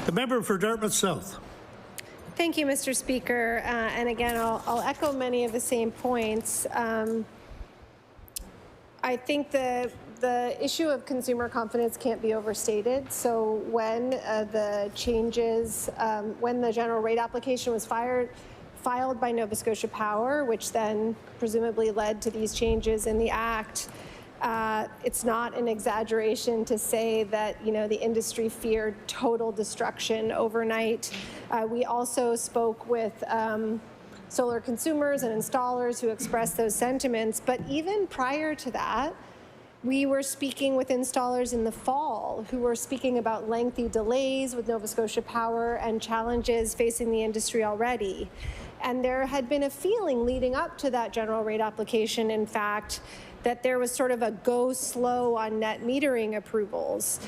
The member for Dartmouth South. Thank you, Mr. Speaker. And again, I'll echo many of the same points. I think the issue of consumer confidence can't be overstated. So when the changes, when the general rate application was filed by Nova Scotia Power, which then presumably led to these changes in the Act, it's not an exaggeration to say that, you know, the industry feared total destruction overnight. We also spoke with solar consumers and installers who expressed those sentiments. But even prior to that, we were speaking with installers in the fall who were speaking about lengthy delays with Nova Scotia Power and challenges facing the industry already. And there had been a feeling leading up to that general rate application, in fact, that there was sort of a go slow on net metering approvals.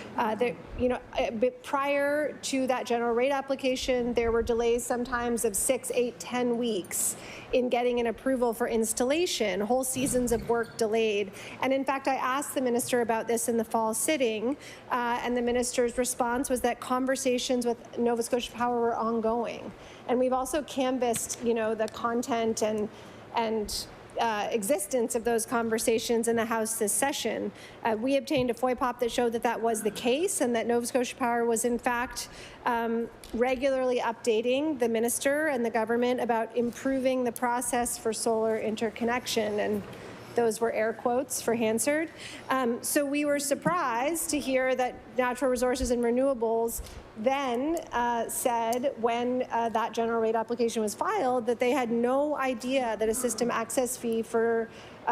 Prior to that general rate application, there were delays sometimes of 6, 8, 10 weeks in getting an approval for installation, whole seasons of work delayed. And in fact, I asked the minister about this in the fall sitting, and the minister's response was that conversations with Nova Scotia Power were ongoing. And we've also canvassed, you know, the content and existence of those conversations in the House this session. We obtained a FOIPOP that showed that that was the case and that Nova Scotia Power was in fact regularly updating the minister and the government about improving the process for solar interconnection, and those were air quotes for Hansard. So we were surprised to hear that Natural Resources and Renewables then said when that general rate application was filed that they had no idea that a system access fee for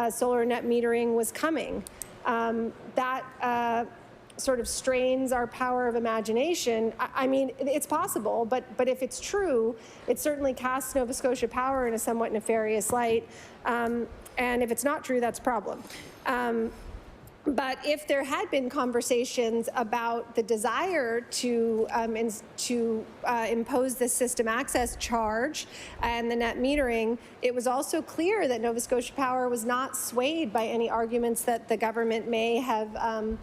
solar net metering was coming. That sort of strains our power of imagination. I mean, it's possible, but if it's true, it certainly casts Nova Scotia Power in a somewhat nefarious light. And if it's not true, that's a problem. But if there had been conversations about the desire to impose this system access charge and the net metering, it was also clear that Nova Scotia Power was not swayed by any arguments that the government may have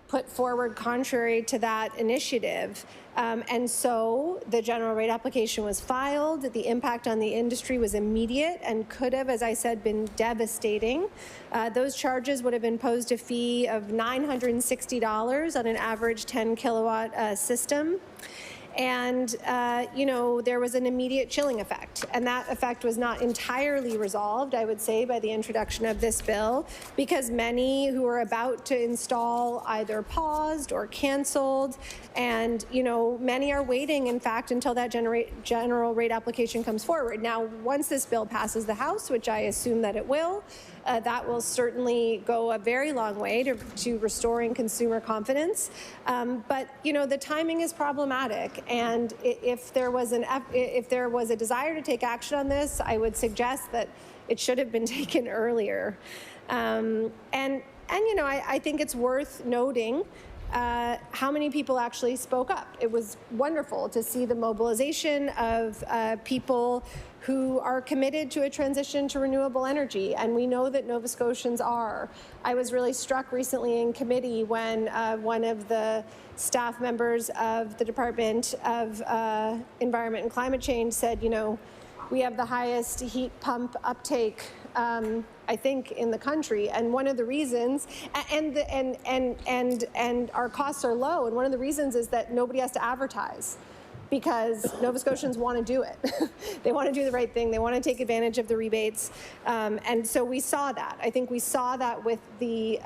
put forward contrary to that initiative. And so the general rate application was filed. The impact on the industry was immediate and could have, as I said, been devastating. Those charges would have imposed a fee of $960 on an average 10 kilowatt system. And, you know, there was an immediate chilling effect. And that effect was not entirely resolved, I would say, by the introduction of this bill, because many who were about to install either paused or canceled. And, you know, many are waiting, in fact, until that general rate application comes forward. Now, once this bill passes the House, which I assume that it will, that will certainly go a very long way to restoring consumer confidence. But, you know, the timing is problematic. And if there was a desire to take action on this, I would suggest that it should have been taken earlier. And you know, I think it's worth noting how many people actually spoke up. It was wonderful to see the mobilization of people who are committed to a transition to renewable energy, and we know that Nova Scotians are. I was really struck recently in committee when one of the staff members of the Department of Environment and Climate Change said, you know, we have the highest heat pump uptake I think in the country, and one of the reasons, and our costs are low, and one of the reasons is that nobody has to advertise, because Nova Scotians want to do it. They want to do the right thing. They want to take advantage of the rebates, and so we saw that. I think we saw that with the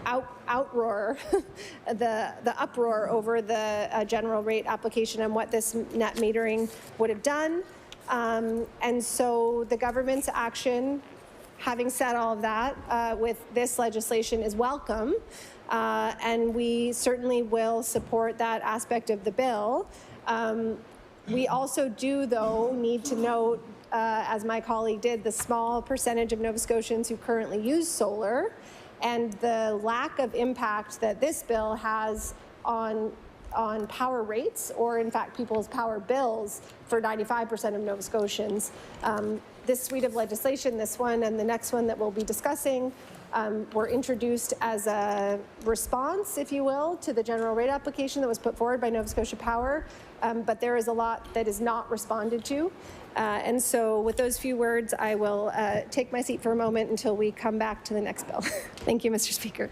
outroar, the uproar over the general rate application and what this net metering would have done. And so the government's action, having said all of that, with this legislation is welcome, and we certainly will support that aspect of the bill. We also do, though, need to note, as my colleague did, the small percentage of Nova Scotians who currently use solar and the lack of impact that this bill has on on power rates or, in fact, people's power bills for 95% of Nova Scotians. This suite of legislation, this one and the next one that we'll be discussing, were introduced as a response, if you will, to the general rate application that was put forward by Nova Scotia Power, but there is a lot that is not responded to. And so with those few words, I will take my seat for a moment until we come back to the next bill. Thank you, Mr. Speaker.